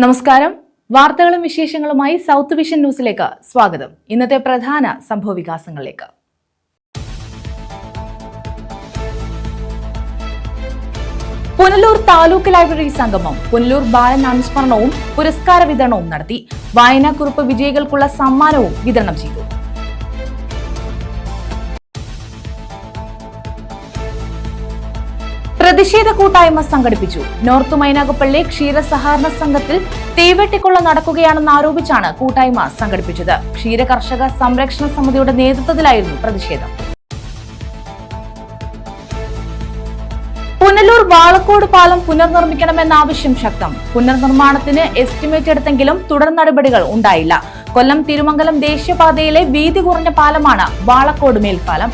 നമസ്കാരം. വാർത്തകളും വിശേഷങ്ങളുമായി സൗത്ത് വിഷൻ ന്യൂസിലേക്ക് സ്വാഗതം. ഇന്നത്തെ പ്രധാന സംഭവവികാസങ്ങളിലേക്ക്. പുനലൂർ താലൂക്ക് ലൈബ്രറി സംഗമം. പുനലൂർ ബാലൻ അനുസ്മരണവും പുരസ്കാര വിതരണവും നടത്തി. വായനാക്കുറിപ്പ് വിജയികൾക്കുള്ള സമ്മാനവും വിതരണം ചെയ്തു. പ്രതിഷേധ കൂട്ടായ്മ സംഘടിപ്പിച്ചു. നോർത്ത് മൈനാഗപ്പള്ളി ക്ഷീരസഹകരണ സംഘത്തിൽ തീവെട്ടിക്കൊള്ള നടക്കുകയാണെന്ന് ആരോപിച്ചാണ് കൂട്ടായ്മ സംഘടിപ്പിച്ചത്. ക്ഷീര കർഷക സംരക്ഷണ സമിതിയുടെ നേതൃത്വത്തിലായിരുന്നു പ്രതിഷേധം. പുനലൂർ വാളക്കോട് പാലം പുനർനിർമ്മിക്കണമെന്ന ആവശ്യം ശക്തം. പുനർനിർമ്മാണത്തിന് എസ്റ്റിമേറ്റ് എടുത്തെങ്കിലും തുടർ നടപടികൾ ഉണ്ടായില്ല. കൊല്ലം തിരുമംഗലം ദേശീയപാതയിലെ വീതി കുറഞ്ഞ പാലമാണ് വാളക്കോട് മേൽപ്പാലം.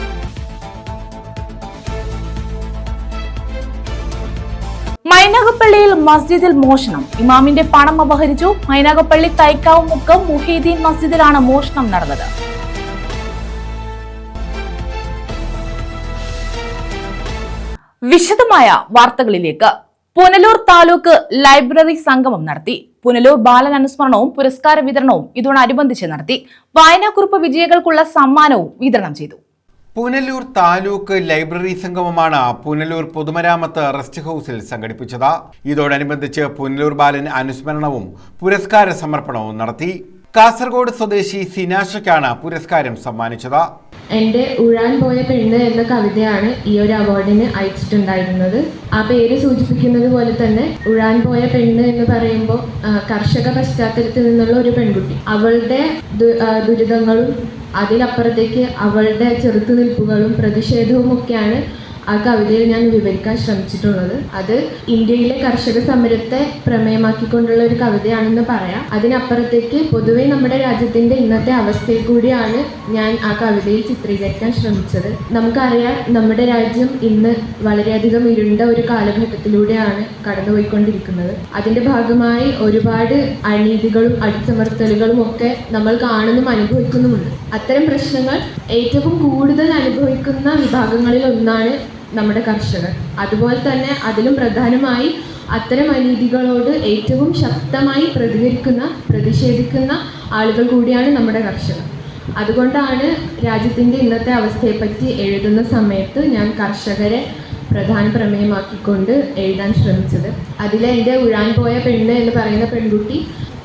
മൈനാഗപ്പള്ളിയിൽ മസ്ജിദിൽ മോഷണം. ഇമാമിന്റെ പണം അപഹരിച്ചു. മൈനാഗപ്പള്ളി തൈക്കാവ് മുക്കം മുഹീദ്ദീൻ മസ്ജിദിലാണ് മോഷണം നടന്നത്. വിശദമായ വാർത്തകളിലേക്ക്. പുനലൂർ താലൂക്ക് ലൈബ്രറി സംഗമം നടത്തി. പുനലൂർ ബാലൻ അനുസ്മരണവും പുരസ്കാര വിതരണവും ഇതോടനുബന്ധിച്ച് നടത്തി. വായനാക്കുറിപ്പ് വിജയികൾക്കുള്ള സമ്മാനവും വിതരണം ചെയ്തു. പുനലൂർ താലൂക്ക് ലൈബ്രറി സംഗമമാണ് പുനലൂർ പൊതുമരാമത്ത് റെസ്റ്റ് ഹൌസിൽ സംഘടിപ്പിച്ചത്. ഇതോടനുബന്ധിച്ച് പുനലൂർ ബാലൻ അനുസ്മരണവും പുരസ്കാര സമർപ്പണവും നടത്തി. കാസർഗോഡ് സ്വദേശി സിനാഷയ്ക്കാണ് പുരസ്കാരം സമ്മാനിച്ചത്. എൻ്റെ ഉഴാൻ പോയ പെണ്ണ് എന്ന കവിതയാണ് ഈ ഒരു അവാർഡിന് അയച്ചിട്ടുണ്ടായിരുന്നത്. ആ പേര് സൂചിപ്പിക്കുന്നത് പോലെ തന്നെ ഉഴാൻ പോയ പെണ്ണ് എന്ന് പറയുമ്പോൾ കർഷക പശ്ചാത്തലത്തിൽ നിന്നുള്ള ഒരു പെൺകുട്ടി, അവളുടെ ദുരിതങ്ങളും അതിലപ്പുറത്തേക്ക് അവളുടെ ചെറുത്തുനിൽപ്പുകളും പ്രതിഷേധവും ഒക്കെയാണ് ആ കവിതയിൽ ഞാൻ വിവരിക്കാൻ ശ്രമിച്ചിട്ടുള്ളത്. അത് ഇന്ത്യയിലെ കർഷക സമരത്തെ പ്രമേയമാക്കിക്കൊണ്ടുള്ള ഒരു കവിതയാണെന്ന് പറയാം. അതിനപ്പുറത്തേക്ക് പൊതുവെ നമ്മുടെ രാജ്യത്തിൻ്റെ ഇന്നത്തെ അവസ്ഥയിൽ കൂടിയാണ് ഞാൻ ആ കവിതയിൽ ചിത്രീകരിക്കാൻ ശ്രമിച്ചത്. നമുക്കറിയാം, നമ്മുടെ രാജ്യം ഇന്ന് വളരെയധികം ഇരുണ്ട ഒരു കാലഘട്ടത്തിലൂടെയാണ് കടന്നുപോയിക്കൊണ്ടിരിക്കുന്നത്. അതിൻ്റെ ഭാഗമായി ഒരുപാട് അനീതികളും അടിച്ചമർത്തലുകളും ഒക്കെ നമ്മൾ കാണുന്നും അനുഭവിക്കുന്നുമുണ്ട്. അത്തരം പ്രശ്നങ്ങൾ ഏറ്റവും കൂടുതൽ അനുഭവിക്കുന്ന വിഭാഗങ്ങളിൽ ഒന്നാണ് നമ്മുടെ കർഷകർ. അതുപോലെ തന്നെ അതിലും പ്രധാനമായി അത്തരം അനീതികളോട് ഏറ്റവും ശക്തമായി പ്രതിഷേധിക്കുന്ന ആളുകൾ കൂടിയാണ് നമ്മുടെ കർഷകർ. അതുകൊണ്ടാണ് രാജ്യത്തിൻ്റെ ഇന്നത്തെ അവസ്ഥയെപ്പറ്റി എഴുതുന്ന സമയത്ത് ഞാൻ കർഷകരെ പ്രധാന പ്രമേയമാക്കിക്കൊണ്ട് എഴുതാൻ ശ്രമിച്ചത്. അതിലെ എൻ്റെ ഉഴാൻ പോയ പെണ്ണ് എന്ന് പറയുന്ന പെൺകുട്ടി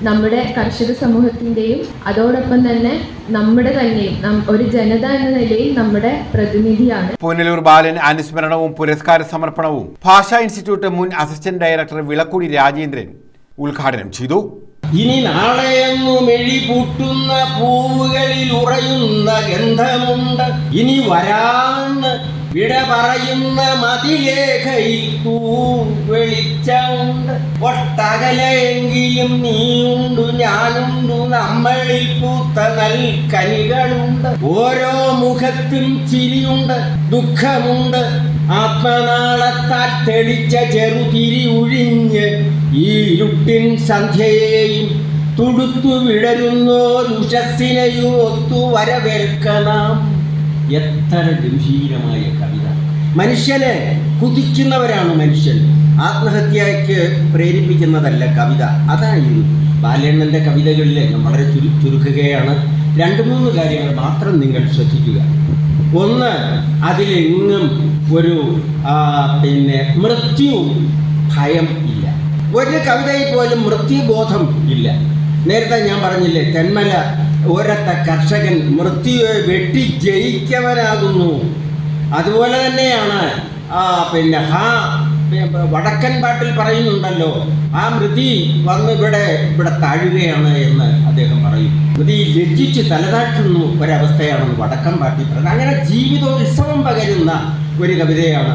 നമ്മുടെ കർഷക സമൂഹത്തിൻ്റെയും അതോടൊപ്പം തന്നെ നമ്മുടെ തന്നെയും ഒരു ജനത എന്ന നിലയിൽ നമ്മുടെ പ്രതിനിധിയാണ്. പുനലൂർ ബാലൻ അനുസ്മരണവും പുരസ്കാര സമർപ്പണവും ഭാഷാ ഇൻസ്റ്റിറ്റ്യൂട്ട് മുൻ അസിസ്റ്റന്റ് ഡയറക്ടർ വിളക്കുടി രാജേന്ദ്രൻ ഉദ്ഘാടനം ചെയ്തു. ഇനി നാളെയെന്നു മെഴി പൂട്ടുന്ന പൂവുകളിൽ ഉറയുന്ന ഗന്ധമുണ്ട്. ഇനി വരാന്ന് വിട പറയുന്ന മതിലേഖയിൽ വെളിച്ചമുണ്ട്. ഒട്ടകലെങ്കിലും നീയുണ്ടു ഞാനുണ്ടു, നമ്മളിൽ പൂത്ത നൽകനികളുണ്ട്. ഓരോ മുഖത്തും ചിരിയുണ്ട്, ദുഃഖമുണ്ട്. ആത്മനാളത്താൽ തെളിച്ച ചെറുതിരി ഒഴിഞ്ഞ് ഈ ഇരുട്ടിൻ സന്ധ്യയെയും തുടുത്തു വിടരുന്നോരുഷസ്സിനെയും ഒത്തു വരവേൽക്കണം. എത്ര ഗംഭീരമായ കവിത! മനുഷ്യനെ കുതിക്കുന്നവരാണ് മനുഷ്യൻ. ആത്മഹത്യയ്ക്ക് പ്രേരിപ്പിക്കുന്നതല്ല കവിത. അതായിരുന്നു ബാലണ്ണൻ്റെ കവിതകളിൽ ഞാൻ വളരെ ചുരുക്കുകയാണ്. 2-3 കാര്യങ്ങൾ മാത്രം നിങ്ങൾ ശ്രദ്ധിക്കുക. ഒന്ന്, അതിലെങ്ങും ഒരു മൃത്യു ഭയം ഇല്ല. ഒരു കവിതയിൽ പോലും മൃത്യുബോധം ഇല്ല. നേരത്തെ ഞാൻ പറഞ്ഞില്ലേ, തെന്മല ഓരത്ത കർഷകൻ മൃത്യുവെ വെട്ടി ജയിക്കവനാകുന്നു. അതുപോലെ തന്നെയാണ് വടക്കൻ പാട്ടിൽ പറയുന്നുണ്ടല്ലോ, ആ മൃതി വന്ന് ഇവിടെ താഴുകയാണ് എന്ന് അദ്ദേഹം പറയും. മൃതി ലജ്ജിച്ച് തലതാട്ടുന്നു ഒരവസ്ഥയാണെന്ന് വടക്കൻ പാട്ടിൽ പറയുന്നത്. അങ്ങനെ ജീവിതോത്സവം പകരുന്ന ഒരു കവിതയാണ്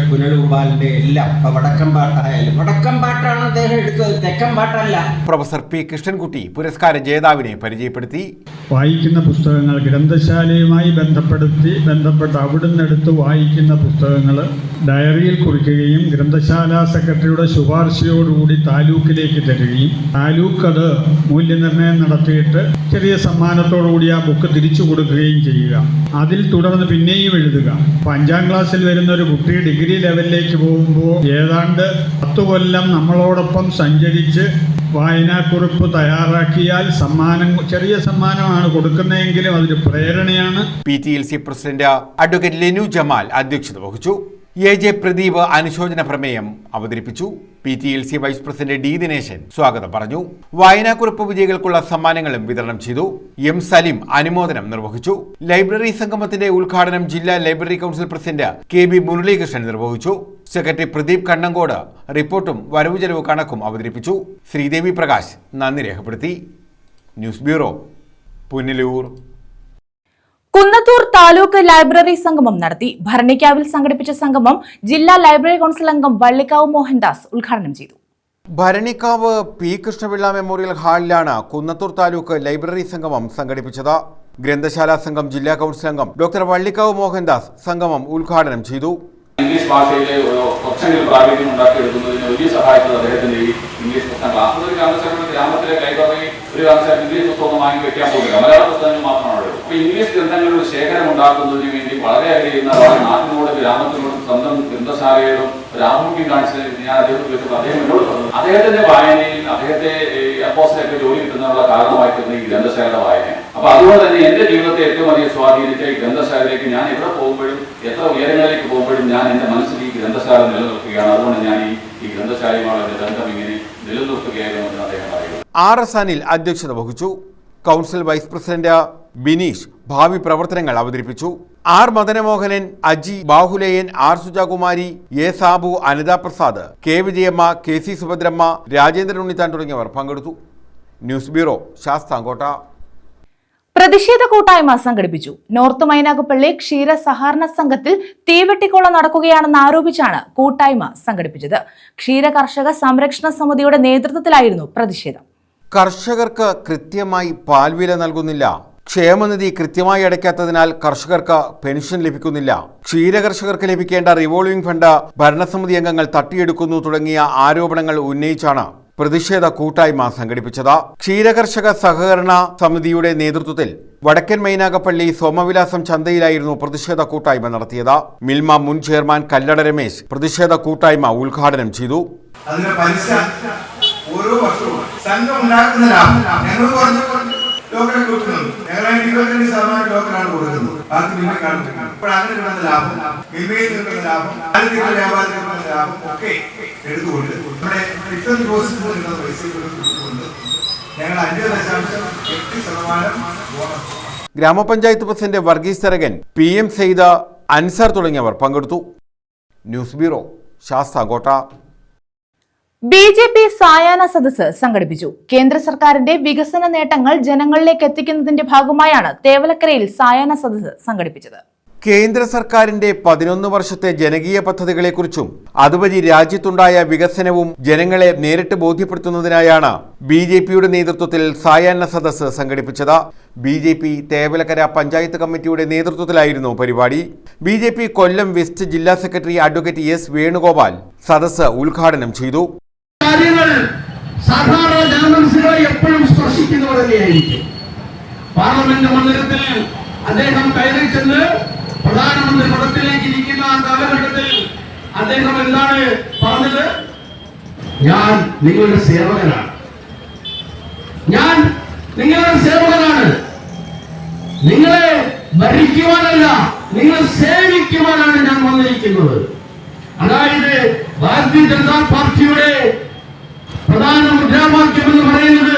പുനലൂർ ബാലന്റെ എല്ലാം. വടക്കൻ പാട്ടായാലും വടക്കൻ പാട്ടാണ് അദ്ദേഹം എടുത്തത്, തെക്കൻ പാട്ടല്ല. പ്രൊഫസർ പി കൃഷ്ണൻകുട്ടി പുരസ്കാര ജേതാവിനെ പരിചയപ്പെടുത്തി. വായിക്കുന്ന പുസ്തകങ്ങൾ ഗ്രന്ഥശാലയുമായി ബന്ധപ്പെട്ട് അവിടുന്ന് എടുത്ത് വായിക്കുന്ന പുസ്തകങ്ങൾ ഡയറിയിൽ കുറിക്കുകയും ഗ്രന്ഥശാല സെക്രട്ടറിയുടെ ശുപാർശയോടുകൂടി താലൂക്കിലേക്ക് തരികയും താലൂക്ക് അത് മൂല്യനിർണ്ണയം നടത്തിയിട്ട് ചെറിയ സമ്മാനത്തോടുകൂടി ആ ബുക്ക് തിരിച്ചു കൊടുക്കുകയും ചെയ്യുക. അതിൽ തുടർന്ന് പിന്നെയും എഴുതുക. 5ാം ക്ലാസ്സിൽ വരുന്ന ഒരു കുട്ടി ഡിഗ്രി ലെവലിലേക്ക് പോകുമ്പോൾ ഏതാണ്ട് 10 കൊല്ലം നമ്മളോടൊപ്പം സഞ്ചരിച്ച് വായനാക്കുറിപ്പ് തയ്യാറാക്കിയാൽ ചെറിയ സമ്മാനമാണ് കൊടുക്കുന്നതെങ്കിലും അതൊരു പ്രേരണയാണ്. PTLC president advocate Lenu Jamal അധ്യക്ഷത വഹിച്ചു. AJ പ്രദീപ് അനുശോചന പ്രമേയം അവതരിപ്പിച്ചു. PTLC vice president D Dineshan സ്വാഗതം പറഞ്ഞു. വായനാക്കുറിപ്പ് വിജയികൾക്കുള്ള സമ്മാനങ്ങളും വിതരണം ചെയ്തു. M സലിം അനുമോദനം നിർവഹിച്ചു. ലൈബ്രറി സംഗമത്തിന്റെ ഉദ്ഘാടനം ജില്ലാ library council president KB Muralikrishnan നിർവഹിച്ചു. സെക്രട്ടറി പ്രദീപ് കണ്ണങ്കോട് റിപ്പോർട്ടും വരവ് ചെലവ് കണക്കും അവതരിപ്പിച്ചു. ശ്രീദേവി പ്രകാശ് നന്ദി രേഖപ്പെടുത്തി. News bureau, Punalur. Kunnathur taluk library സംഗമം നടത്തി. ഭരണിക്കാവിൽ സംഘടിപ്പിച്ച സംഗമം ജില്ലാ ലൈബ്രറി കൗൺസിൽ അംഗം വള്ളിക്കാവ് മോഹൻദാസ് ഉദ്ഘാടനം ചെയ്തു. ഭരണിക്കാവ് P കൃഷ്ണപിള്ള മെമ്മോറിയൽ ഹാളിലാണ് കുന്നത്തൂർ താലൂക്ക് ലൈബ്രറി സംഗമം സംഘടിപ്പിച്ചത്. ഗ്രന്ഥശാല സംഘം ജില്ലാ കൗൺസിൽ അംഗം ഡോക്ടർ വള്ളിക്കാവ് മോഹൻദാസ് സംഗമം ഉദ്ഘാടനം ചെയ്തു. ഇംഗ്ലീഷ് ഭാഷയിലെ കുറച്ചെങ്കിലും പ്രാവീണ്യം ഉണ്ടാക്കിയെടുക്കുന്നതിന് വലിയ സഹായിച്ചത് അദ്ദേഹത്തിന്റെ ഈ ഇംഗ്ലീഷ് പുസ്തകങ്ങൾ. അതൊരു ഗ്രാമത്തിലെ ലൈബ്രറി ഒരു കാരണവശാലും ഇംഗ്ലീഷ് പുസ്തകം വാങ്ങി വെക്കാൻ പോകില്ല, മലയാള പുസ്തകങ്ങൾ മാത്രമാണ്. അപ്പോൾ ഇംഗ്ലീഷ് ഗ്രന്ഥങ്ങളുടെ ഒരു ശേഖരം ഉണ്ടാക്കുന്നതിന് വേണ്ടി വളരെയേറെ നാട്ടിനോട് ഗ്രാമത്തിനോട് സ്വന്തം ഗ്രന്ഥശാലയോടും ഒരു ആഭിമുഖ്യം കാണിച്ചതിന് ഞാൻ അദ്ദേഹത്തെ വിളിച്ചപ്പോൾ അദ്ദേഹം എന്നോട് പറഞ്ഞു അദ്ദേഹത്തിന്റെ വായനയിൽ അദ്ദേഹത്തെ എയർപോർട്ടിലൊക്കെ ജോലി കിട്ടുന്നതിനുള്ള കാരണമായിട്ടുണ്ട് ഈ ഗ്രന്ഥശാലയുടെ വായന. അപ്പൊ അതുകൊണ്ട് തന്നെ എന്റെ ജീവിതത്തെ ഏറ്റവും അധികം സ്വാധീനിച്ച ഈ ഗ്രന്ഥശാലയിലേക്ക് ഞാൻ എവിടെ പോകുമ്പോഴും എത്ര ഉയരങ്ങളിലേക്ക് പോകുമ്പോഴും ഞാൻ എന്റെ മനസ്സിൽ ഈ ഗ്രന്ഥശാല നിലനിർത്തുകയാണ്. അതുകൊണ്ട് ഞാൻ ഈ ഗ്രന്ഥശാലയുമാണ് എന്റെ ബന്ധം ഇങ്ങനെ നിലനിർത്തുകയായിരുന്നു അദ്ദേഹം പറയുന്നത്. RS അനിൽ അധ്യക്ഷത വഹിച്ചു. കൗൺസിൽ വൈസ് പ്രസിഡന്റ് ബിനീഷ് ഭാവി പ്രവർത്തനങ്ങൾ അവതരിപ്പിച്ചു. R Madanamohanan, Aji Bahuleyan, R Sujakumari, A Sabu, Anitha Prasad, K Vijayamma, KC സുഭദ്രമ്മ, Rajendran Unnithan തുടങ്ങിയവർ പങ്കെടുത്തു. News bureau, Sasthamkotta. പ്രതിഷേധ കൂട്ടായ്മ സംഘടിപ്പിച്ചു. നോർത്ത് മൈനാഗപ്പള്ളി ക്ഷീര സഹകരണ സംഘത്തിൽ തീവെട്ടിക്കൊള്ള നടക്കുകയാണെന്ന് ആരോപിച്ചാണ് കൂട്ടായ്മ സംഘടിപ്പിച്ചത്. ക്ഷീര കർഷക സംരക്ഷണ സമിതിയുടെ നേതൃത്വത്തിലായിരുന്നു പ്രതിഷേധം. കർഷകർക്ക് കൃത്യമായി പാൽവില നൽകുന്നില്ല. ക്ഷേമനിധി കൃത്യമായി അടയ്ക്കാത്തതിനാൽ കർഷകർക്ക് പെൻഷൻ ലഭിക്കുന്നില്ല. ക്ഷീരകർഷകർക്ക് ലഭിക്കേണ്ട റിവോൾവിംഗ് ഫണ്ട് ഭരണസമിതി അംഗങ്ങൾ തട്ടിയെടുക്കുന്നു തുടങ്ങിയ ആരോപണങ്ങൾ ഉന്നയിച്ചാണ് പ്രതിഷേധ കൂട്ടായ്മ സംഘടിപ്പിച്ചത്. ക്ഷീരകർഷക സഹകരണ സമിതിയുടെ നേതൃത്വത്തിൽ വടക്കൻ മൈനാഗപ്പള്ളി സോമവിലാസം ചന്തയിലായിരുന്നു പ്രതിഷേധ കൂട്ടായ്മ നടത്തിയത്. മിൽമ മുൻ ചെയർമാൻ കല്ലട രമേശ് പ്രതിഷേധ കൂട്ടായ്മ ഉദ്ഘാടനം ചെയ്തു. അതിന്റെ പലിശ ഓരോ വർഷവും സംഘം ഉണ്ടാക്കുന്ന ലാഭം ഞങ്ങൾ ലോക്കൽ കൊടുക്കുന്നുണ്ട്. ഞങ്ങൾ 25% ലോക്കലാണ് കൊടുക്കുന്നത്, ബാക്കി മിൽമയ്ക്കാണ് കൊടുക്കുന്നത്. അപ്പോൾ അങ്ങനെ കിട്ടുന്ന ലാഭം, മിൽമയിൽ നിൽക്കുന്ന ലാഭം, വ്യാപാരത്തിൽ കിട്ടുന്ന ലാഭം ഒക്കെ എടുത്തുകൊണ്ട് നമ്മുടെ റിട്ടേൺ പ്രോസസ്സിൽ കിട്ടുന്ന പൈസ കൊടുത്തുകൊണ്ട് ഞങ്ങൾ 5.8% ബോണസ്. ഗ്രാമപഞ്ചായത്ത് പ്രസിഡന്റ് വർഗീസ് തരകൻ, PM സെയ്ദ, അൻസാർ തുടങ്ങിയവർ പങ്കെടുത്തു. News bureau, Sasthamkotta. BJP സായാഹ്ന സദസ്സ് സംഘടിപ്പിച്ചു. കേന്ദ്ര സർക്കാരിന്റെ വികസന നേട്ടങ്ങൾ ജനങ്ങളിലേക്ക് എത്തിക്കുന്നതിന്റെ ഭാഗമായാണ് തേവലക്കരയിൽ സായാഹ്ന സദസ്സ് സംഘടിപ്പിച്ചത്. കേന്ദ്ര സർക്കാരിന്റെ 11 വർഷത്തെ ജനകീയ പദ്ധതികളെക്കുറിച്ചും അതുവഴി രാജ്യത്തുണ്ടായ വികസനവും ജനങ്ങളെ നേരിട്ട് ബോധ്യപ്പെടുത്തുന്നതിനായാണ് BJPയുടെ നേതൃത്വത്തിൽ സായാഹ്ന സദസ്സ് സംഘടിപ്പിച്ചത്. BJP തേവലക്കര പഞ്ചായത്ത് കമ്മിറ്റിയുടെ നേതൃത്വത്തിലായിരുന്നു പരിപാടി. BJP കൊല്ലം വെസ്റ്റ് ജില്ലാ സെക്രട്ടറി അഡ്വക്കേറ്റ് S വേണുഗോപാൽ സദസ്സ് ഉദ്ഘാടനം ചെയ്തു. കാര്യങ്ങൾ സാധാരണ ജനമനസ്സുകളെ എപ്പോഴും സ്പർശിക്കുന്നവർ തന്നെയായിരിക്കും. പാർലമെന്റ് മന്ദിരത്തിൽ അദ്ദേഹം കയറി ചെന്ന് പ്രധാനമന്ത്രി പദത്തിലേക്ക് ഇരിക്കുന്ന ആ കാലഘട്ടത്തിൽ അദ്ദേഹം എന്താണ് പറഞ്ഞത്? ഞാൻ നിങ്ങളുടെ സേവകനാണ്, ഞാൻ നിങ്ങളുടെ സേവകനാണ്, നിങ്ങളെ ഭരിക്കുവാനല്ല നിങ്ങളെ സേവിക്കുവാനാണ് ഞാൻ വന്നിരിക്കുന്നത്. അതായത് ഭാരതീയ ജനതാ പാർട്ടിയുടെ പ്രധാന മുദ്രാവാക്യം എന്ന് പറയുന്നത്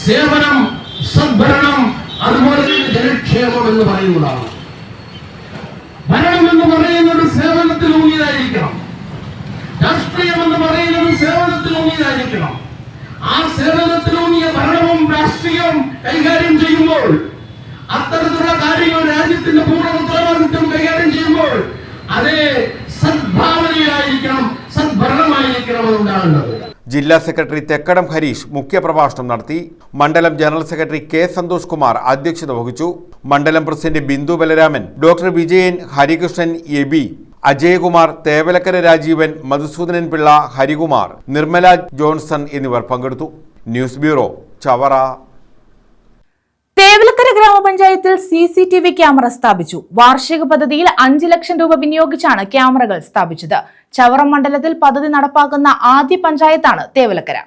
സേവനം, സദ്ഭരണം, അതുപോലെ ജനക്ഷേമം എന്ന് പറയുന്നതാണ്. ഭരണം എന്ന് പറയുന്നത് സേവനത്തിലൂന്നിയതായിരിക്കണം. രാഷ്ട്രീയം എന്ന് പറയുന്നത് സേവനത്തിലൂന്നിയതായിരിക്കണം. ആ സേവനത്തിലൂന്നിയ ഭരണവും രാഷ്ട്രീയവും കൈകാര്യം ചെയ്യുമ്പോൾ, അത്തരത്തിലുള്ള കാര്യങ്ങൾ രാജ്യത്തിന്റെ പൂർണ്ണ ഉത്തരവാദിത്വം കൈകാര്യം ചെയ്യുമ്പോൾ അതേ സദ്ഭാവനയായിരിക്കണം, സദ്ഭരണമായിരിക്കണം അതുണ്ടാകേണ്ടത്. ജില്ലാ സെക്രട്ടറി തെക്കടം ഹരീഷ് മുഖ്യപ്രഭാഷണം നടത്തി. മണ്ഡലം general secretary K Santhosh Kumar അധ്യക്ഷത വഹിച്ചു. മണ്ഡലം president Bindu Balaraman, doctor Vijayan, Harikrishnan, Eby, Ajayakumar, Thevalakkara Rajeevan, Madhusoodanan Pillai, Harikumar, Nirmala Johnson എന്നിവർ പങ്കെടുത്തു. News bureau, Chavara. തേവലക്കര ഗ്രാമപഞ്ചായത്തിൽ CCTV ക്യാമറ സ്ഥാപിച്ചു. വാർഷിക പദ്ധതിയിൽ 5 ലക്ഷം രൂപ വിനിയോഗിച്ചാണ് ക്യാമറകൾ സ്ഥാപിച്ചത്. ചവറ മണ്ഡലത്തിൽ പദ്ധതി നടപ്പാക്കുന്ന ആദ്യ പഞ്ചായത്താണ് തേവലക്കര.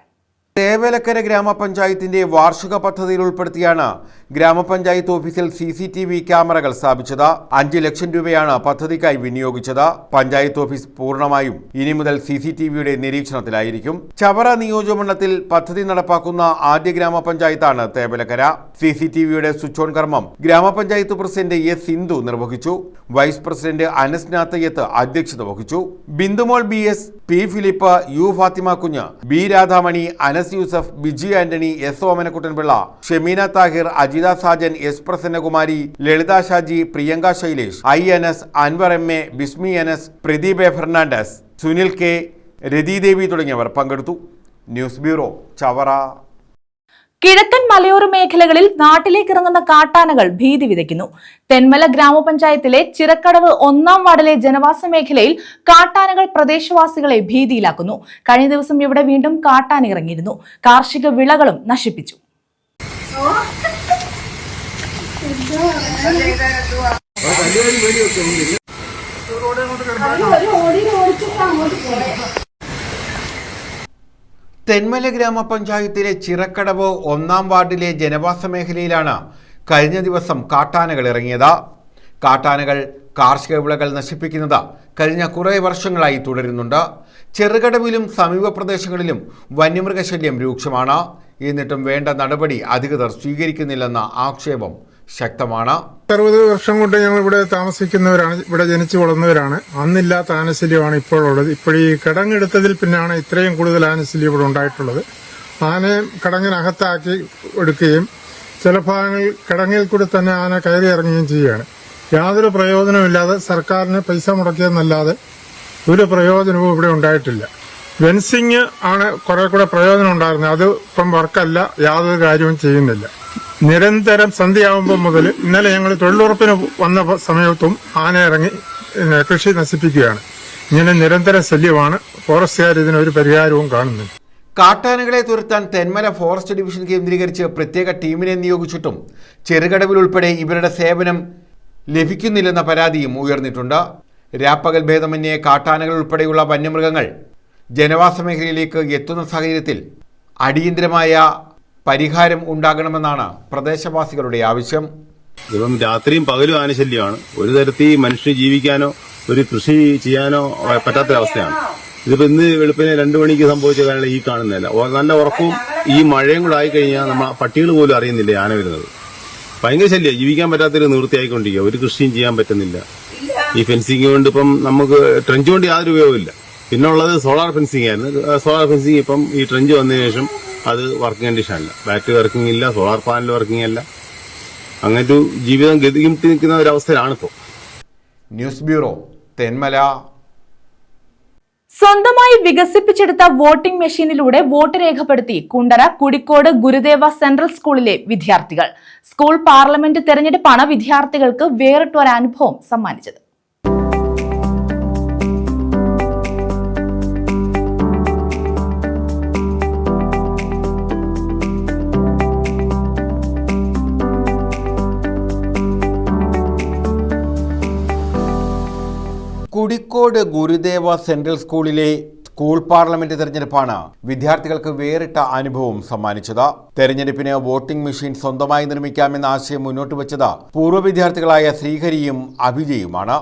തേവലക്കര ഗ്രാമപഞ്ചായത്തിന്റെ വാർഷിക പദ്ധതിയിൽ ഉൾപ്പെടുത്തിയാണ് ഗ്രാമപഞ്ചായത്ത് ഓഫീസിൽ CCTV ക്യാമറകൾ സ്ഥാപിച്ചത്. 5 ലക്ഷം രൂപയാണ് പദ്ധതിക്കായി വിനിയോഗിച്ചത്. പഞ്ചായത്ത് ഓഫീസ് പൂർണ്ണമായും ഇനി മുതൽ CCTVയുടെ നിരീക്ഷണത്തിലായിരിക്കും. ചവറ നിയോജകമണ്ഡലത്തിൽ പദ്ധതി നടപ്പാക്കുന്ന ആദ്യ ഗ്രാമപഞ്ചായത്താണ് തേവലക്കര. CCTVയുടെ സ്വിച്ച് ഓൺ കർമ്മം ഗ്രാമപഞ്ചായത്ത് പ്രസിഡന്റ് S. സിന്ധു നിർവഹിച്ചു. വൈസ് പ്രസിഡന്റ് അനസ് നാത്തയ്യത്ത് അധ്യക്ഷത വഹിച്ചു. Bindumol BS, P. Philip, U. Fathima Kunju, B. Radhamani, Anas Yusuf, Biji Antony, S. Omanakuttanpillai, Shemeena Thahir, Ajitha Sajan, S. Prasannakumari, Lalitha Shaji, Priyanka Shailesh, I. Anas, Anwar MA, Bismi Anas, Pradeep A. Fernandez, Sunil K, Rathidevi തുടങ്ങിയവർ പങ്കെടുത്തു. News bureau, Chavara. കിഴക്കൻ മലയോര മേഖലകളിൽ നാട്ടിലേക്ക് ഇറങ്ങുന്ന കാട്ടാനകൾ ഭീതി വിതയ്ക്കുന്നു. തെന്മല ഗ്രാമപഞ്ചായത്തിലെ ചിറക്കടവ് 1-ാം വാർഡിലെ ജനവാസ മേഖലയിൽ കാട്ടാനകൾ പ്രദേശവാസികളെ ഭീതിയിലാക്കുന്നു. കഴിഞ്ഞ ദിവസം ഇവിടെ വീണ്ടും കാട്ടാന ഇറങ്ങിയിരുന്നു. കാർഷിക വിളകളും നശിപ്പിച്ചു. തെന്മല ഗ്രാമപഞ്ചായത്തിലെ ചിറക്കടവ് 1-ാം വാർഡിലെ ജനവാസ മേഖലയിലാണ് കഴിഞ്ഞ ദിവസം കാട്ടാനകൾ ഇറങ്ങിയത്. കാട്ടാനകൾ കാർഷിക വിളകൾ നശിപ്പിക്കുന്നത് കഴിഞ്ഞ കുറേ വർഷങ്ങളായി തുടരുന്നുണ്ട്. ചെറുകടവിലും സമീപ പ്രദേശങ്ങളിലും വന്യമൃഗശല്യം രൂക്ഷമാണ്. എന്നിട്ടും വേണ്ട നടപടി അധികൃതർ സ്വീകരിക്കുന്നില്ലെന്ന ആക്ഷേപം ശക്തമാണ്. 60 വർഷം കൊണ്ട് ഞങ്ങൾ ഇവിടെ താമസിക്കുന്നവരാണ്, ഇവിടെ ജനിച്ചു വളർന്നവരാണ്. അന്നില്ലാത്ത ആനശല്യമാണ് ഇപ്പോൾ ഉള്ളത്. ഇപ്പോൾ ഈ കിടങ്ങെടുത്തതിൽ പിന്നാണ് ഇത്രയും കൂടുതൽ ആനശല്യം ഇവിടെ ഉണ്ടായിട്ടുള്ളത്. ആനയെ കിടങ്ങിനകത്താക്കി എടുക്കുകയും ചില ഭാഗങ്ങളിൽ കിടങ്ങിൽ കൂടി തന്നെ ആന കയറി ഇറങ്ങുകയും ചെയ്യുകയാണ്. യാതൊരു പ്രയോജനമില്ലാതെ സർക്കാരിന് പൈസ മുടക്കിയെന്നല്ലാതെ ഒരു പ്രയോജനവും ഇവിടെ ഉണ്ടായിട്ടില്ല. ഫെൻസിങ് ആണ് കുറെ കൂടെ പ്രയോജനം ഉണ്ടായിരുന്നത്. അത് ഇപ്പം വർക്കല്ല, യാതൊരു കാര്യവും ചെയ്യുന്നില്ല. നിരന്തരം സന്ധ്യയാവുമ്പോൾ മുതൽ ഇന്നലെ ഞങ്ങൾ തൊഴിലുറപ്പിന് വന്ന സമയത്തും ആന ഇറങ്ങി കൃഷി നശിപ്പിക്കുകയാണ്. ഇങ്ങനെ നിരന്തര ശല്യമാണ്. ഫോറസ്റ്റുകാർ ഇതിനൊരു പരിഹാരവും കാണുന്നില്ല. കാട്ടാനകളെ തുരത്താൻ തെന്മല ഫോറസ്റ്റ് ഡിവിഷൻ കേന്ദ്രീകരിച്ച് പ്രത്യേക ടീമിനെ നിയോഗിച്ചിട്ടും ചെറുകടവിൽ ഉൾപ്പെടെ ഇവരുടെ സേവനം ലഭിക്കുന്നില്ലെന്ന പരാതിയും ഉയർന്നിട്ടുണ്ട്. രാപ്പകൽ ഭേദമന്യേ കാട്ടാനകൾ ഉൾപ്പെടെയുള്ള വന്യമൃഗങ്ങൾ ജനവാസ മേഖലയിലേക്ക് എത്തുന്ന സാഹചര്യത്തിൽ അടിയന്തരമായ പരിഹാരം ഉണ്ടാകണമെന്നാണ് പ്രദേശവാസികളുടെ ആവശ്യം. ഇപ്പം രാത്രിയും പകലും ആനശല്യമാണ്. ഒരു തരത്തിൽ മനുഷ്യന് ജീവിക്കാനോ ഒരു കൃഷി ചെയ്യാനോ പറ്റാത്തൊരവസ്ഥയാണ്. ഇതിപ്പോൾ ഇന്ന് വെളുപ്പിനെ 2 മണിക്ക് സംഭവിച്ച കാരണം ഈ കാണുന്നില്ല. നല്ല ഉറക്കവും ഈ മഴയും കൂടെ ആയിക്കഴിഞ്ഞാൽ നമ്മൾ പട്ടികൾ പോലും അറിയുന്നില്ല ആന വരുന്നത്. ഭയങ്കര ശല്യം, ജീവിക്കാൻ പറ്റാത്തൊരു നിവൃത്തിയായിക്കൊണ്ടിരിക്കുക. ഒരു കൃഷിയും ചെയ്യാൻ പറ്റുന്നില്ല. ഈ ഫെൻസിങ് കൊണ്ട് ഇപ്പം നമുക്ക് ട്രെഞ്ച് കൊണ്ട് യാതൊരു ഉപയോഗമില്ല. പിന്നെ ഉള്ളത് സോളാർ ഫെൻസിങ് ആയിരുന്നു. സോളാർ ഫെൻസിങ് ഇപ്പം ഈ ട്രെഞ്ച് വന്നതിന് ശേഷം അത് വർക്കിംഗ് കണ്ടീഷൻ അല്ല. ബാറ്ററി വർക്കിംഗ് ഇല്ല, സോളാർ പാനൽ വർക്കിംഗ് അല്ല. അങ്ങനൊരു ജീവിതം ഗതികിട്ട് നിൽക്കുന്ന ഒരവസ്ഥയിലാണിപ്പോൾ. News bureau, Thenmala. സ്വന്തമായി വികസിപ്പിച്ചെടുത്ത വോട്ടിംഗ് മെഷീനിലൂടെ വോട്ട് രേഖപ്പെടുത്തി കുണ്ടറ കുടിക്കോട് ഗുരുദേവ സെൻട്രൽ സ്കൂളിലെ വിദ്യാർത്ഥികൾ. സ്കൂൾ പാർലമെന്റ് തെരഞ്ഞെടുപ്പാണ് വിദ്യാർത്ഥികൾക്ക് വേറിട്ടൊരനുഭവം സമ്മാനിച്ചത്. കുടിക്കോട് ഗുരുദേവ സെൻട്രൽ സ്കൂളിലെ സ്കൂൾ പാർലമെന്റ് തെരഞ്ഞെടുപ്പാണ് വിദ്യാർത്ഥികൾക്ക് വേറിട്ട അനുഭവം സമ്മാനിച്ചത്. തെരഞ്ഞെടുപ്പിന് വോട്ടിംഗ് മെഷീൻ സ്വന്തമായി നിർമ്മിക്കാമെന്ന ആശയം മുന്നോട്ട് വെച്ചത് പൂർവ്വ വിദ്യാർത്ഥികളായ ശ്രീഹരിയും അഭിജയുമാണ്.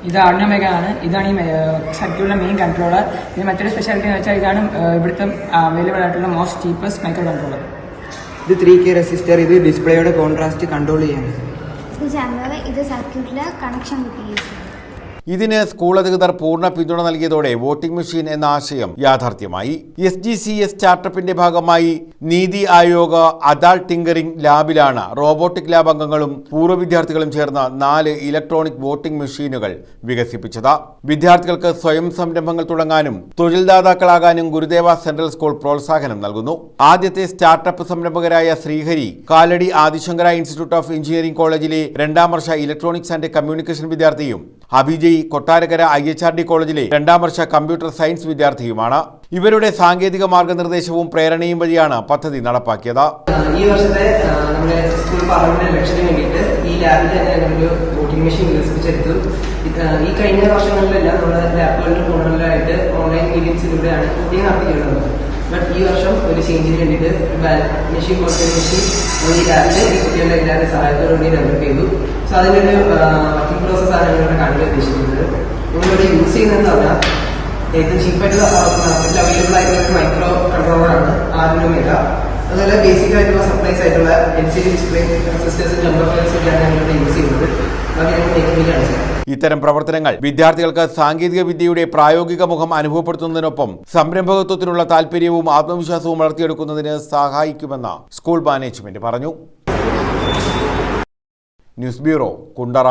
ഇതാണ് മെഗാണ്. ഇതാണ് ഈ സർക്യൂട്ടിന്റെ മെയിൻ കൺട്രോളർ. ഇത് മറ്റൊരു സ്പെഷ്യാലിറ്റി എന്ന് വെച്ചാൽ ഇതാണ് ഇവിടുത്തെ അവൈലബിൾ ആയിട്ടുള്ള മോസ്റ്റ് ചീപ്പസ്റ്റ് മൈക്രോ കൺട്രോളർ. ഇത് 3K റെസിസ്റ്റർ. ഇത് ഡിസ്പ്ലേയുടെ കോൺട്രാസ്റ്റ് കൺട്രോൾ ചെയ്യാൻ. ഇത് സർക്യൂട്ടിലെ കണക്ഷൻ കിട്ടുകയും. ഇതിന് സ്കൂൾ അധികൃതർ പൂർണ്ണ പിന്തുണ നൽകിയതോടെ വോട്ടിംഗ് മെഷീൻ എന്ന ആശയം യാഥാർത്ഥ്യമായി. SGCS സ്റ്റാർട്ടപ്പിന്റെ ഭാഗമായി NITI Aayog അദാൾ tinkering ലാബിലാണ് robotic lab അംഗങ്ങളും പൂർവ്വ വിദ്യാർത്ഥികളും ചേർന്ന് 4 ഇലക്ട്രോണിക് വോട്ടിംഗ് മെഷീനുകൾ വികസിപ്പിച്ചത്. വിദ്യാർത്ഥികൾക്ക് സ്വയം സംരംഭങ്ങൾ തുടങ്ങാനും തൊഴിൽദാതാക്കളാകാനും ഗുരുദേവ സെൻട്രൽ സ്കൂൾ പ്രോത്സാഹനം നൽകുന്നു. ആദ്യത്തെ സ്റ്റാർട്ടപ്പ് സംരംഭകരായ Sreehari Kalady Adi Shankara institute of engineering കോളേജിലെ 2ാം വർഷ ഇലക്ട്രോണിക്സ് ആൻഡ് കമ്മ്യൂണിക്കേഷൻ വിദ്യാർത്ഥിയും അഭിജയ് കൊട്ടാരക്കര IHRD കോളേജിലെ 2ാം വർഷ കമ്പ്യൂട്ടർ സയൻസ് വിദ്യാർത്ഥിയുമാണ്. ഇവരുടെ സാങ്കേതിക മാർഗനിർദ്ദേശവും പ്രേരണയും വഴിയാണ് പദ്ധതി നടപ്പാക്കിയത്. ഈ വർഷത്തെ നമ്മുടെ സ്കൂൾ പാർലമെന്റ് ഇലക്ഷന് വേണ്ടിയിട്ട് ഈ ലാബിൽ തന്നെ ഞങ്ങളൊരു വോട്ടിംഗ് മെഷീൻ വികസിപ്പിച്ചെടുത്തു. ഈ കഴിഞ്ഞ വർഷങ്ങളിലെല്ലാം നമ്മുടെ ലാപ്പുകളിലും ഫോണുകളിലായിട്ട് ഓൺലൈൻ മീഡിയംസിലൂടെയാണ് വോട്ടിംഗ് നടത്തിയിരുന്നത്. ബട്ട് ഈ വർഷം ഒരു ചേഞ്ചിന് വേണ്ടിയിട്ട് ബാലറ്റ് മെഷീൻ വോട്ടിംഗ് മെഷീൻ ഈ ലാബിൽ ഈ കുട്ടികളുടെ എല്ലാവരുടെ സഹായത്തോടുകൂടി ഡെവലപ്പ് ചെയ്തു. സോ അതിൻ്റെ ഒരു വർക്കിംഗ് പ്രോസസ്സാണ് ഞങ്ങളിവിടെ കാണിക്കാൻ ഉദ്ദേശിക്കുന്നത്. നിങ്ങളിവിടെ യൂസ് ചെയ്യുന്നതെന്ന് പറഞ്ഞാൽ ഏറ്റവും ചീപ്പായിട്ടുള്ള മാർക്കറ്റിൽ അവൈലബിൾ ആയിട്ടുള്ള ഒരു മൈക്രോ കൺട്രോളറാണ് R1 മെഗ. അതുപോലെ ബേസിക് ആയിട്ടുള്ള സപ്ലൈസ് ആയിട്ടുള്ള LCD ഡിസ്പ്ലേ റെസിസ്റ്റേഴ്സും ജമ്പർ ഫയൽസും ഒക്കെയാണ് ഞങ്ങളിവിടെ യൂസ് ചെയ്യുന്നത്. ബാക്കി ഞങ്ങൾ മേക്കിംഗ് കാണിച്ചത്. ഇത്തരം പ്രവർത്തനങ്ങൾ വിദ്യാർത്ഥികൾക്ക് സാങ്കേതിക വിദ്യയുടെ പ്രായോഗിക മുഖം അനുഭവപ്പെടുത്തുന്നതിനൊപ്പം സംരംഭകത്വത്തിനുള്ള താൽപര്യവും ആത്മവിശ്വാസവും വളർത്തിയെടുക്കുന്നതിന് സഹായിക്കുമെന്ന് സ്കൂൾ മാനേജ്മെന്റ് പറഞ്ഞു. News bureau, Kundara.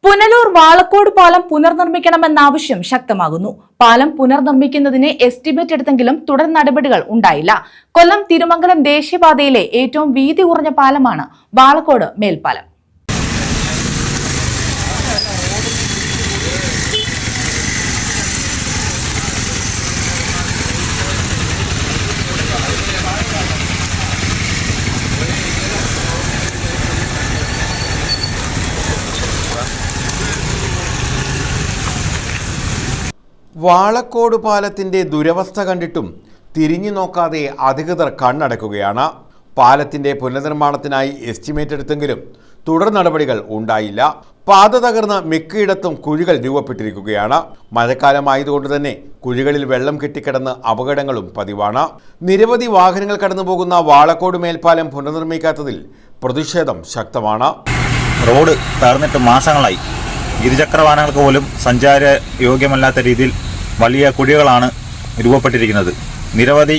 പുനലൂർ വാളക്കോട് പാലം പുനർനിർമ്മിക്കണമെന്ന ആവശ്യം ശക്തമാകുന്നു. പാലം പുനർനിർമ്മിക്കുന്നതിന് എസ്റ്റിമേറ്റ് എടുത്തെങ്കിലും തുടർ നടപടികൾ ഉണ്ടായില്ല. കൊല്ലം തിരുമംഗലം ദേശീയപാതയിലെ ഏറ്റവും വീതി കുറഞ്ഞ പാലമാണ് വാളക്കോട് മേൽപ്പാലം. വാളക്കോട് പാലത്തിന്റെ ദുരവസ്ഥ കണ്ടിട്ടും തിരിഞ്ഞു നോക്കാതെ അധികൃതർ കണ്ണടക്കുകയാണ്. പാലത്തിന്റെ പുനർനിർമ്മാണത്തിനായി എസ്റ്റിമേറ്റ് എടുത്തെങ്കിലും തുടർ നടപടികൾ ഉണ്ടായില്ല. പാത തകർന്ന് മിക്കയിടത്തും കുഴികൾ രൂപപ്പെട്ടിരിക്കുകയാണ്. മഴക്കാലമായതുകൊണ്ട് തന്നെ കുഴികളിൽ വെള്ളം കെട്ടിക്കിടന്ന് അപകടങ്ങളും പതിവാണ്. നിരവധി വാഹനങ്ങൾ കടന്നുപോകുന്ന വാളക്കോട് മേൽപ്പാലം പുനർനിർമ്മിക്കാത്തതിൽ പ്രതിഷേധം ശക്തമാണ്. റോഡ് തകർന്നിട്ട് മാസങ്ങളായി. ഇരുചക്ര വാഹനങ്ങൾക്ക് പോലും സഞ്ചാര യോഗ്യമല്ലാത്ത രീതിയിൽ വലിയ കുഴികളാണ് രൂപപ്പെട്ടിരിക്കുന്നത്. നിരവധി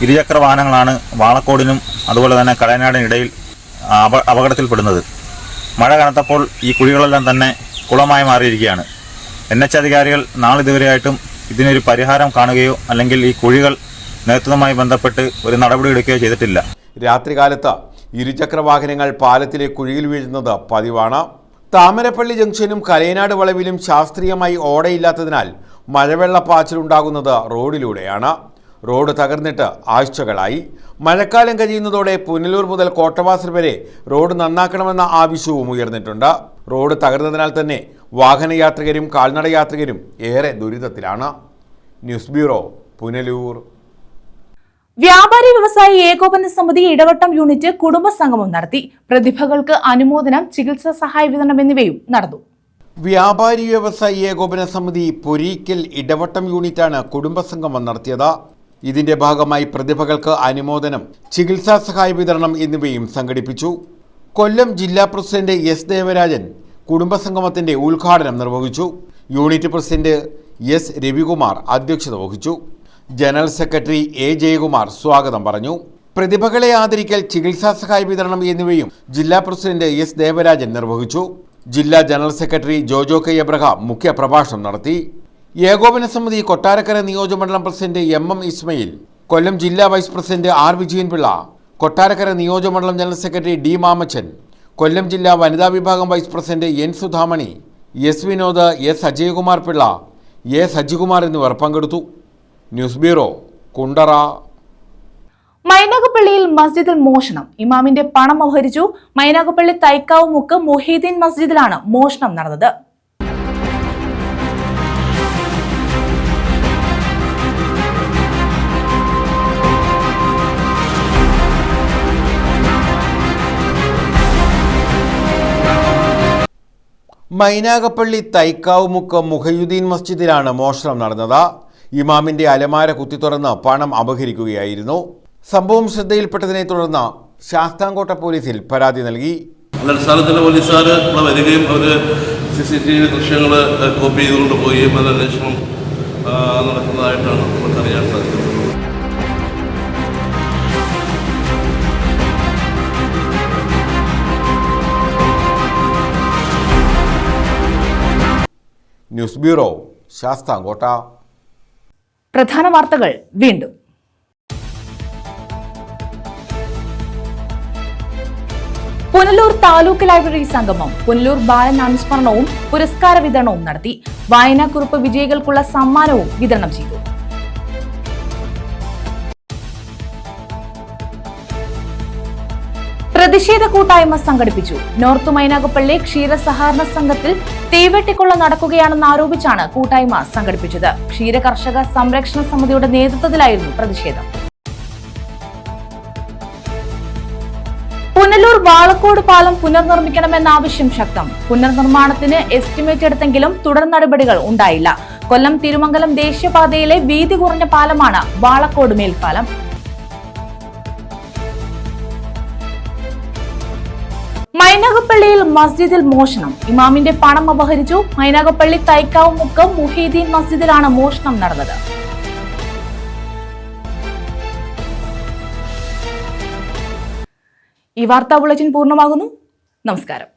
ഇരുചക്ര വാഹനങ്ങളാണ് വാളക്കോടിനും അതുപോലെ തന്നെ കടയനാടിനിടയിൽ അപകടത്തിൽപ്പെടുന്നത്. മഴ കനത്തപ്പോൾ ഈ കുഴികളെല്ലാം തന്നെ കുളമായി മാറിയിരിക്കുകയാണ്. NH അധികാരികൾ നാളിതുവരെയായിട്ടും ഇതിനൊരു പരിഹാരം കാണുകയോ അല്ലെങ്കിൽ ഈ കുഴികൾ നികത്തുന്നതുമായി ബന്ധപ്പെട്ട് ഒരു നടപടി എടുക്കുകയോ ചെയ്തിട്ടില്ല. രാത്രികാലത്ത് ഇരുചക്ര വാഹനങ്ങൾ പാലത്തിലെ കുഴിയിൽ വീഴുന്നത് പതിവാണ്. താമരപ്പള്ളി ജംഗ്ഷനും കലയനാട് വളവിലും ശാസ്ത്രീയമായി ഓടയില്ലാത്തതിനാൽ മഴവെള്ളപ്പാച്ചിലുണ്ടാകുന്നത് റോഡിലൂടെയാണ്. റോഡ് തകർന്നിട്ട് ആഴ്ചകളായി. മഴക്കാലം കഴിയുന്നതോടെ പുനലൂർ മുതൽ കോട്ടവാസൽ വരെ റോഡ് നന്നാക്കണമെന്ന ആവശ്യവും ഉയർന്നിട്ടുണ്ട്. റോഡ് തകർന്നതിനാൽ തന്നെ വാഹനയാത്രികരും കാൽനടയാത്രികരും ഏറെ ദുരിതത്തിലാണ്. News bureau, Punalur. വ്യാപാരി വ്യവസായി ഏകോപന സമിതി ഇടവട്ടം യൂണിറ്റ് കുടുംബസംഗമം നടത്തി. പ്രതിഭകൾക്ക് അനുമോദനം, ചികിത്സാ സഹായ വിതരണം എന്നിവയും നടന്നു. വ്യാപാരി വ്യവസായി ഏകോപന സമിതി പൊരീക്കൽ ഇടവട്ടം യൂണിറ്റാണ് കുടുംബസംഗമം നടത്തിയത്. ഇതിന്റെ ഭാഗമായി പ്രതിഭകൾക്ക് അനുമോദനം, ചികിത്സാ സഹായ വിതരണം എന്നിവയും സംഘടിപ്പിച്ചു. കൊല്ലം ജില്ലാ പ്രസിഡന്റ് S ദേവരാജൻ കുടുംബസംഗമത്തിന്റെ ഉദ്ഘാടനം നിർവഹിച്ചു. യൂണിറ്റ് പ്രസിഡന്റ് S രവികുമാർ അധ്യക്ഷത വഹിച്ചു. ജനറൽ സെക്രട്ടറി A ജയകുമാർ സ്വാഗതം പറഞ്ഞു. പ്രതിഭകളെ ആദരിക്കൽ, ചികിത്സാ സഹായ വിതരണം എന്നിവയും ജില്ലാ പ്രസിഡന്റ് S ദേവരാജൻ നിർവഹിച്ചു. ജില്ലാ general secretary Jojo K Abraham മുഖ്യ പ്രഭാഷണം നടത്തി. ഏകോപന സമിതി കൊട്ടാരക്കര നിയോജകമണ്ഡലം പ്രസിഡന്റ് MM ഇസ്മയിൽ, കൊല്ലം ജില്ലാ vice president R Vijayanpillai, Kottarakkara നിയോജകമണ്ഡലം general secretary D Mamachan, Kollam ജില്ലാ വനിതാ വിഭാഗം vice president N Sudhamani, S Vinod, S Ajayakumar Pillai, A Sajikumar എന്നിവർ പങ്കെടുത്തു. News bureau, Kundara. മൈനാഗപ്പള്ളിയിൽ മസ്ജിദിൽ മോഷണം. ഇമാമിന്റെ പണം അപഹരിച്ചു. മൈനാഗപ്പള്ളി തൈക്കാവ് മുക്ക് മൊഹീദ്ദീൻ മസ്ജിദിലാണ് മോഷണം നടന്നത്. മൈനാഗപ്പള്ളി തൈക്കാവ് മുക്ക് മുഹയുദ്ദീൻ മസ്ജിദിലാണ് മോഷണം നടന്നത്. ഇമാമിന്റെ അലമാര കുത്തിത്തുറന്ന് പണം അപഹരിക്കുകയായിരുന്നു. സംഭവം ശ്രദ്ധയിൽപ്പെട്ടതിനെ തുടർന്ന് ശാസ്താംകോട്ട പോലീസിൽ പരാതി നൽകി. അടിസ്ഥാനത്തിൽ പോലീസുകാർ ഇവിടെ വരികയും അവർ CCTV ദൃശ്യങ്ങൾ കോപ്പി ചെയ്തുകൊണ്ട് പോവുകയും അത് അന്വേഷണം നടക്കുന്നതായിട്ടാണ് നമുക്കറിയാൻ സാധിക്കുന്നത്. News bureau, Sasthamkotta. പ്രധാന വാർത്തകൾ വീണ്ടും. പുനലൂർ താലൂക്ക് ലൈബ്രറി സംഗമം പുനലൂർ ബാലൻ അനുസ്മരണവും പുരസ്കാര വിതരണവും നടത്തി. വായനാക്കുറിപ്പ് വിജയികൾക്കുള്ള സമ്മാനവും വിതരണം ചെയ്തു. പ്രതിഷേധ കൂട്ടായ്മ സംഘടിപ്പിച്ചു. നോർത്ത് മൈനാഗപ്പള്ളി ക്ഷീരസഹകരണ സംഘത്തിൽ തീവെട്ടിക്കൊള്ള നടക്കുകയാണെന്ന് ആരോപിച്ചാണ് കൂട്ടായ്മ സംഘടിപ്പിച്ചത്. ക്ഷീര കർഷക സംരക്ഷണ സമിതിയുടെ നേതൃത്വത്തിലായിരുന്നു പ്രതിഷേധം. പുനലൂർ വാളക്കോട് പാലം പുനർനിർമ്മിക്കണമെന്ന ആവശ്യം ശക്തം. പുനർനിർമ്മാണത്തിന് എസ്റ്റിമേറ്റ് എടുത്തെങ്കിലും തുടർ നടപടികൾ ഉണ്ടായില്ല. കൊല്ലം തിരുമംഗലം ദേശീയപാതയിലെ വീതി കുറഞ്ഞ പാലമാണ് വാളക്കോട് മേൽപ്പാലം. മൈനാഗപ്പള്ളിയിൽ മസ്ജിദിൽ മോഷണം. ഇമാമിന്റെ പണം അപഹരിച്ചു. മൈനാഗപ്പള്ളി തൈക്കാവ് മുക്കം മുഹീദ്ദീൻ മസ്ജിദിലാണ് മോഷണം നടന്നത്. ഈ വാർത്താ ബുള്ളറ്റിൻ പൂർണ്ണമാകുന്നു. നമസ്കാരം.